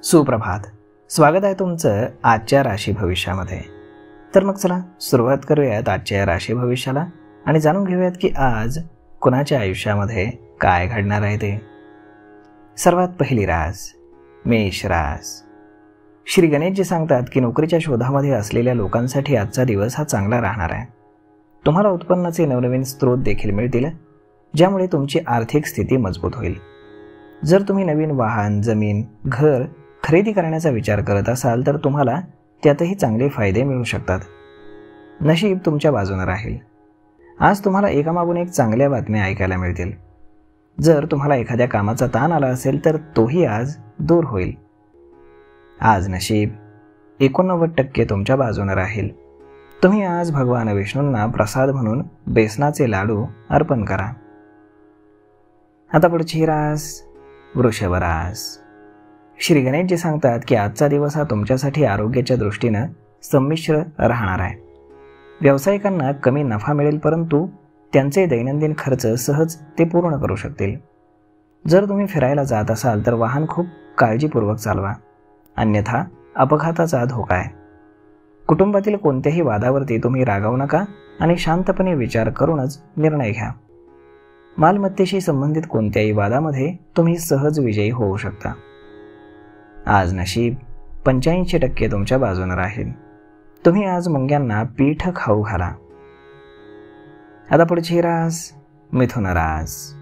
सुप्रभात. स्वागत आहे तुमचं आजच्या राशी भविष्यामध्ये. तर मग चला सुरुवात करूयात आजच्या राशी भविष्याला आणि जाणून घेऊयात की आज कुणाच्या आयुष्यामध्ये काय घडणार आहे ते. सर्वात पहिली रास मेष रास. श्री गणेशजी सांगतात की नोकरीच्या शोधामध्ये असलेल्या लोकांसाठी आजचा दिवस हा चांगला राहणार आहे. तुम्हाला उत्पन्नाचे नवनवीन स्रोत देखील मिळतील, ज्यामुळे तुमची आर्थिक स्थिती मजबूत होईल. जर तुम्ही नवीन वाहन, जमीन, घर खरेदी करण्याचा विचार करत असाल तर तुम्हाला त्यातही चांगले फायदे मिळू शकतात. नशीब तुमच्या बाजूने राहील. आज तुम्हाला एकामागून एक चांगल्या बातम्या ऐकायला मिळतील. जर तुम्हाला एखाद्या कामाचा ताण आला असेल तर तोही आज दूर होईल. आज नशीब 89% तुमच्या बाजूने राहील. तुम्ही आज भगवान विष्णूंना प्रसाद म्हणून बेसनाचे लाडू अर्पण करा. आता पुढची रास वृषभ रास. श्री गणेशजी सांगतात की आजचा दिवस हा तुमच्यासाठी आरोग्याच्या दृष्टीनं संमिश्र राहणार आहे. व्यावसायिकांना कमी नफा मिळेल, परंतु त्यांचे दैनंदिन खर्च सहज ते पूर्ण करू शकतील. जर तुम्ही फिरायला जात असाल तर वाहन खूप काळजीपूर्वक चालवा, अन्यथा अपघाताचा धोका आहे. कुटुंबातील कोणत्याही वादावरती तुम्ही रागावू नका आणि शांतपणे विचार करूनच निर्णय घ्या. मालमत्तेशी संबंधित कोणत्याही वादामध्ये तुम्ही सहज विजयी होऊ शकता. आज नशीब 85% तुमच्या बाजूने राहील. तुम्ही आज मुंग्यांना पीठ खाऊ घाला. आता पुढची रास मिथुन रास.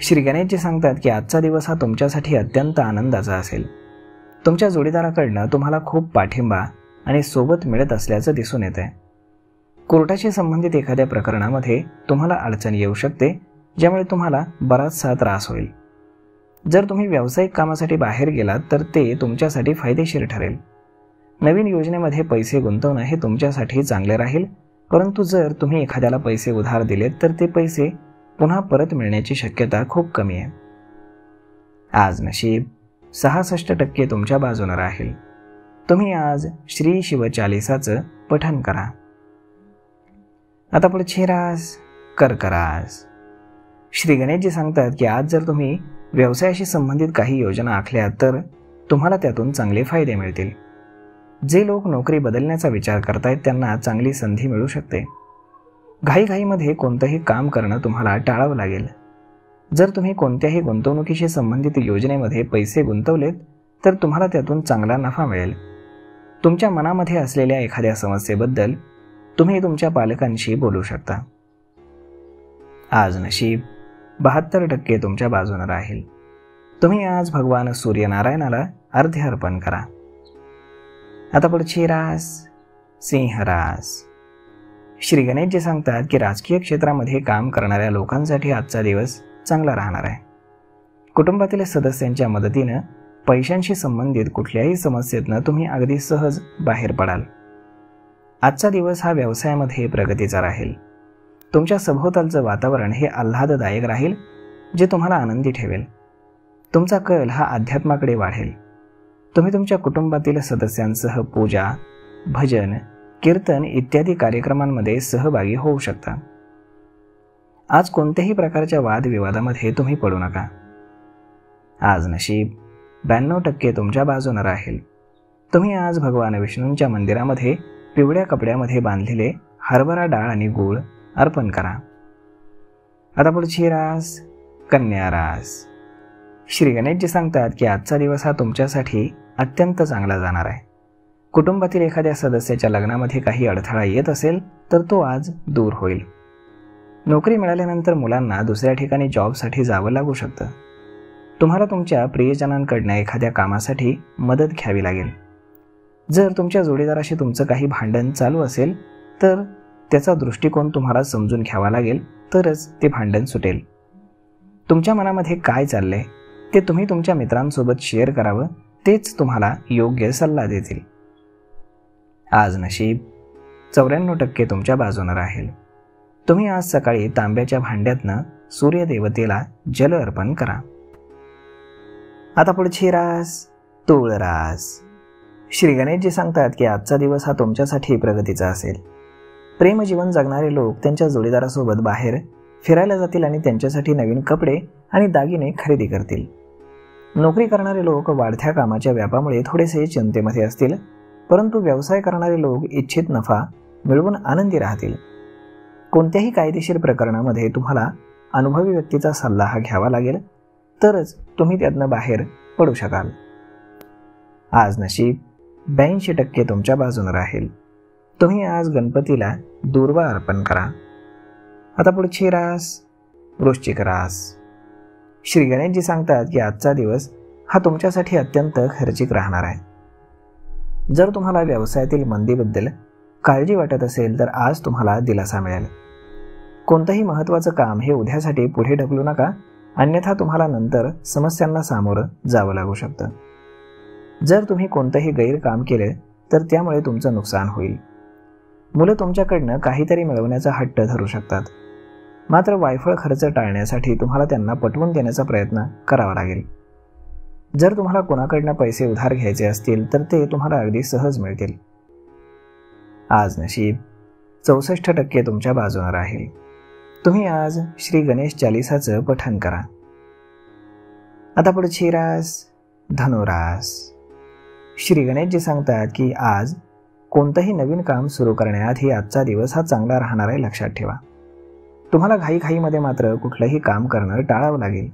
श्री गणेशजी सांगतात की आजचा दिवस हा तुमच्यासाठी अत्यंत आनंदाचा असेल. तुमच्या जोडीदाराकडनं तुम्हाला खूप पाठिंबा आणि सोबत मिळत असल्याचं दिसून येत आहे. कोर्टाशी संबंधित एखाद्या प्रकरणामध्ये तुम्हाला अडचण येऊ शकते, ज्यामुळे तुम्हाला बराचसा त्रास होईल. जर तुम्ही व्यावसायिक कामासाठी बाहेर गेलात तर ते तुमच्यासाठी फायदेशीर ठरेल. नवीन योजनेमध्ये पैसे गुंतवणं हे तुमच्यासाठी चांगले राहील, परंतु जर तुम्ही एखाद्याला पैसे उधार दिलेत तर ते पैसे पुन्हा परत मिळण्याची शक्यता खूप कमी आहे. आज नशीब 66% तुमच्या बाजूने राहील. तुम्ही आज श्री शिवचालिसाचं पठण करा. आता पुढची रास कर्क रास. श्री गणेशजी सांगतात की आज जर तुम्ही व्यवसायाशी संबंधित काही योजना आखल्या तर तुम्हाला त्यातून चांगले फायदे मिळतील. जे लोक नोकरी बदलण्याचा विचार करतायत त्यांना चांगली संधी मिळू शकते. घाईघाईमध्ये कोणतंही काम करणं तुम्हाला टाळावं लागेल. जर तुम्ही कोणत्याही गुंतवणुकीशी संबंधित योजनेमध्ये पैसे गुंतवलेत तर तुम्हाला त्यातून चांगला नफा मिळेल. तुमच्या मनामध्ये असलेल्या एखाद्या समस्येबद्दल तुम्ही तुमच्या पालकांशी बोलू शकता. आज नशीब 72% तुमच्या बाजूने राहील. तुम्ही आज भगवान सूर्यनारायणाला अर्घ्य अर्पण करा. आता पुढची रास सिंह रास. श्री गणेशजी सांगतात की राजकीय क्षेत्रामध्ये काम करणाऱ्या लोकांसाठी आजचा दिवस चांगला राहणार आहे. कुटुंबातील सदस्यांच्या मदतीनं पैशांशी संबंधित कुठल्याही समस्येतनं तुम्ही अगदी सहज बाहेर पडाल. आजचा दिवस हा व्यवसायामध्ये प्रगतीचा राहील. तुमच्या सभोवतालचं वातावरण हे आल्हाददायक राहील, जे तुम्हाला आनंदी ठेवेल. तुमचा कल हा अध्यात्माकडे वाढेल. तुम्ही तुमच्या कुटुंबातील सदस्यांसह पूजा, भजन, कीर्तन इत्यादी कार्यक्रमांमध्ये सहभागी होऊ शकता. आज कोणत्याही प्रकारच्या वादविवादामध्ये तुम्ही पडू नका. आज नशीब 92% तुमच्या बाजूने राहील. तुम्ही आज भगवान विष्णूंच्या मंदिरामध्ये पिवळ्या कपड्यामध्ये बांधलेले हरभरा डाळ आणि गूळ अर्पण करा. आता पुढची रास कन्या रास. श्री गणेशजी सांगतात की आजचा दिवस हा तुमच्यासाठी अत्यंत चांगला जाणार आहे. कुटुंबातील एखाद्या सदस्याच्या लग्नामध्ये काही अडथळा येत असेल तर तो आज दूर होईल. नोकरी मिळाल्यानंतर मुलांना दुसऱ्या ठिकाणी जॉबसाठी जावं लागू शकतं. तुम्हाला तुमच्या प्रियजनांकडनं एखाद्या कामासाठी मदत घ्यावी लागेल. जर तुमच्या जोडीदाराशी तुमचं काही भांडण चालू असेल तर त्याचा दृष्टिकोन तुम्हाला समजून घ्यावा लागेल, तरच ते भांडण सुटेल. तुमच्या मनामध्ये काय चाललंय ते तुम्ही तुमच्या मित्रांसोबत शेअर करावं, तेच तुम्हाला योग्य सल्ला देतील. आज नशीब 94% तुमच्या बाजूने राहील. तुम्ही आज सकाळी तांब्याच्या भांड्यातनं सूर्यदेवतेला जल अर्पण करा. आता पुढची रास तुळ रास. श्री गणेशजी सांगतात की आजचा दिवस हा तुमच्यासाठी प्रगतीचा असेल. प्रेमजीवन जगणारे लोक त्यांच्या जोडीदारासोबत बाहेर फिरायला जातील आणि त्यांच्यासाठी नवीन कपडे आणि दागिने खरेदी करतील. नोकरी करणारे लोक वाढत्या कामाच्या व्यापामुळे थोडेसे चिंतेमध्ये असतील, परंतु व्यवसाय करणारे लोक इच्छित नफा मिळवून आनंदी राहतील. कोणत्याही कायदेशीर प्रकरणामध्ये तुम्हाला अनुभवी व्यक्तीचा सल्ला घ्यावा लागेल, तरच तुम्ही त्यातनं बाहेर पडू शकाल. आज नशीब 82% तुमच्या बाजूने राहील. तुम्ही आज गणपतीला दूर्वा अर्पण करा. आता पुढची रास वृश्चिक रास. श्री गणेशजी सांगतात की आजचा दिवस हा तुमच्यासाठी अत्यंत खर्चिक राहणार आहे. जर तुम्हाला व्यवसायातील मंदीबद्दल काळजी वाटत असेल तर आज तुम्हाला दिलासा मिळेल. कोणतंही महत्त्वाचं काम हे उद्यासाठी पुढे ढकलू नका, अन्यथा तुम्हाला नंतर समस्यांना सामोरं जावं लागू शकतं. जर तुम्ही कोणतंही गैरकाम केले तर त्यामुळे तुमचं नुकसान होईल. मुलं तुमच्याकडनं काहीतरी मिळवण्याचा हट्ट धरू शकतात, मात्र वायफळ खर्च टाळण्यासाठी तुम्हाला त्यांना पटवून देण्याचा प्रयत्न करावा लागेल. जर तुम्हाला कोणाकडनं पैसे उधार घ्यायचे असतील तर ते तुम्हाला अगदी सहज मिळतील. आज नशीब 64% तुमच्या बाजूने राहील. तुम्ही आज श्री गणेश चालिसाचं पठण करा. आता पुढची रास धनुरास. श्री गणेशजी सांगतात की आज कोणतंही नवीन काम सुरू करण्याआधी आजचा दिवस हा चांगला राहणार आहे, लक्षात ठेवा. तुम्हाला घाईघाईमध्ये मात्र कुठलंही काम करणं टाळावं लागेल.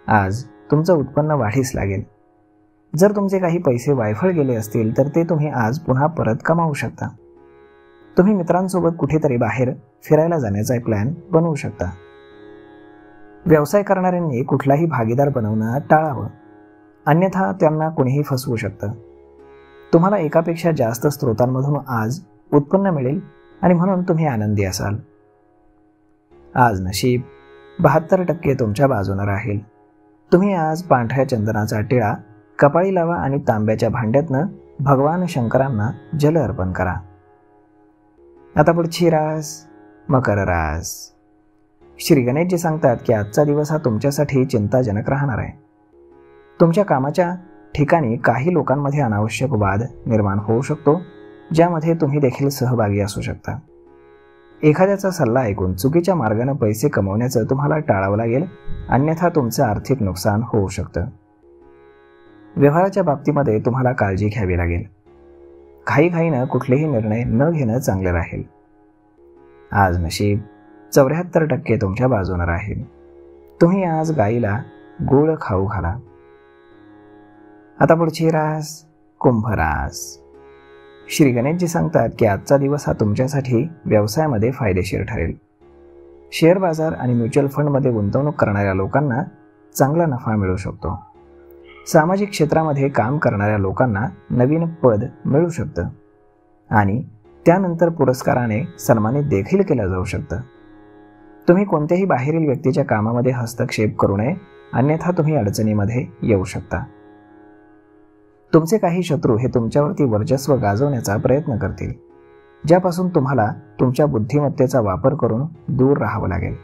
आज तुमचं उत्पन्न वाढीस लागेल. जर तुमचे काही पैसे वायफळ गेले असतील तर ते तुम्ही आज पुन्हा परत कमावू शकता. तुम्ही मित्रांसोबत कुठेतरी बाहेर फिरायला जाण्याचा प्लॅन बनवू शकता. व्यवसाय करणाऱ्यांनी कुठलाही भागीदार बनवणं टाळावं, अन्यथा त्यांना कोणीही फसवू शकतं. तुम्हाला एकापेक्षा जास्त स्रोतांमधून आज उत्पन्न मिळेल आणि म्हणून तुम्ही आनंदी असाल. आज नशीब 72% तुमच्या बाजूने राहील. तुम्ही आज पांढऱ्या चंदनाचा टिळा कपाळी लावा आणि तांब्याच्या भांड्यातनं भगवान शंकरांना जल अर्पण करा. आता पुढची रास मकर रास. श्री गणेशजी सांगतात की आजचा दिवस हा तुमच्यासाठी चिंताजनक राहणार आहे. तुमच्या कामाच्या ठिकाणी काही लोकांमध्ये अनावश्यक वाद निर्माण होऊ शकतो, ज्यामध्ये तुम्ही देखील सहभागी असू शकता. एखाद्याचा सल्ला ऐकून चुकीच्या मार्गाने पैसे कमवण्याचं तुम्हाला टाळावं लागेल, अन्यथा तुमचं आर्थिक नुकसान होऊ शकतं. व्यवहाराच्या बाबतीमध्ये तुम्हाला काळजी घ्यावी लागेल. घाईघाईनं कुठलेही निर्णय न घेणं चांगलं राहील. आज नशीब 74% तुमच्या बाजूने राहील. तुम्ही आज गाईला गोड खाऊ घाला. आता पुढची रास कुंभ रास. श्री गणेशजी सांगतात की आजचा दिवस हा तुमच्यासाठी व्यवसायामध्ये फायदेशीर ठरेल. शेअर बाजार आणि म्युच्युअल फंडमध्ये गुंतवणूक करणाऱ्या लोकांना चांगला नफा मिळू शकतो. सामाजिक क्षेत्रामध्ये काम करणाऱ्या लोकांना नवीन पद मिळू शकतं आणि त्यानंतर पुरस्काराने सन्मानित देखील केलं जाऊ शकतं. तुम्ही कोणत्याही बाहेरील व्यक्तीच्या कामामध्ये हस्तक्षेप करू नये, अन्यथा तुम्ही अडचणीमध्ये येऊ शकता. तुमचे काही शत्रू हे तुमच्यावरती वर्चस्व गाजवण्याचा प्रयत्न करतील, ज्यापासून तुम्हाला तुमच्या बुद्धिमत्तेचा वापर करून दूर राहावं लागेल.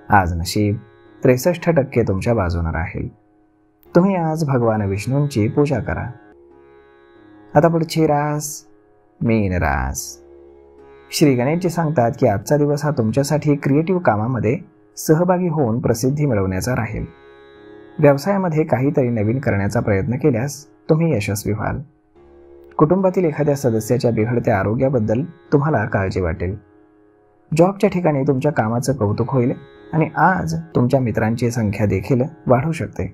आज नशीब 63% तुमच्या बाजूने राहील. तुम्ही आज भगवान विष्णूंची पूजा करा. आता पुढची रास मीन रास. श्री गणेशजी सांगतात की आजचा दिवस हा तुमच्यासाठी क्रिएटिव्ह कामामध्ये सहभागी होऊन प्रसिद्धी मिळवण्याचा राहील. व्यवसायामध्ये काहीतरी नवीन करण्याचा प्रयत्न केल्यास तुम्ही यशस्वी व्हाल. कुटुंबातील एखाद्या सदस्याच्या बिघडत्या आरोग्याबद्दल तुम्हाला काळजी वाटेल. जॉबच्या ठिकाणी तुमच्या कामाचं कौतुक होईल आणि आज तुमच्या मित्रांची संख्या देखील वाढू शकते.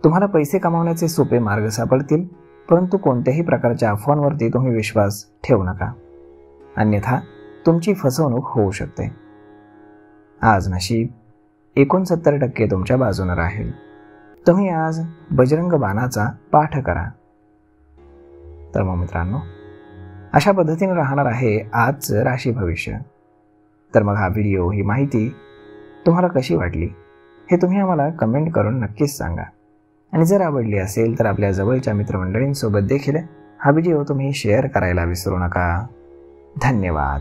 तुम्हाला पैसे कमावण्याचे सोपे मार्ग सापडतील, परंतु कोणत्याही प्रकारच्या अफवांवरती तुम्ही विश्वास ठेवू नका, अन्यथा तुमची फसवणूक होऊ शकते. आज नशीब 69% तुमच्या बाजूने राहील. तुम्ही आज बजरंग बाणाचा पाठ करा. तर मग मित्रांनो, अशा पद्धतीने राहणार आहे आजचं राशी भविष्य. तर मग हा व्हिडिओ, ही माहिती तुम्हाला कशी वाटली हे तुम्ही आम्हाला कमेंट करून नक्कीच सांगा. आणि जर आवडली असेल तर आपल्या जवळच्या मित्रमंडळींसोबत देखील हा व्हिडिओ तुम्ही शेअर करायला विसरू नका. धन्यवाद.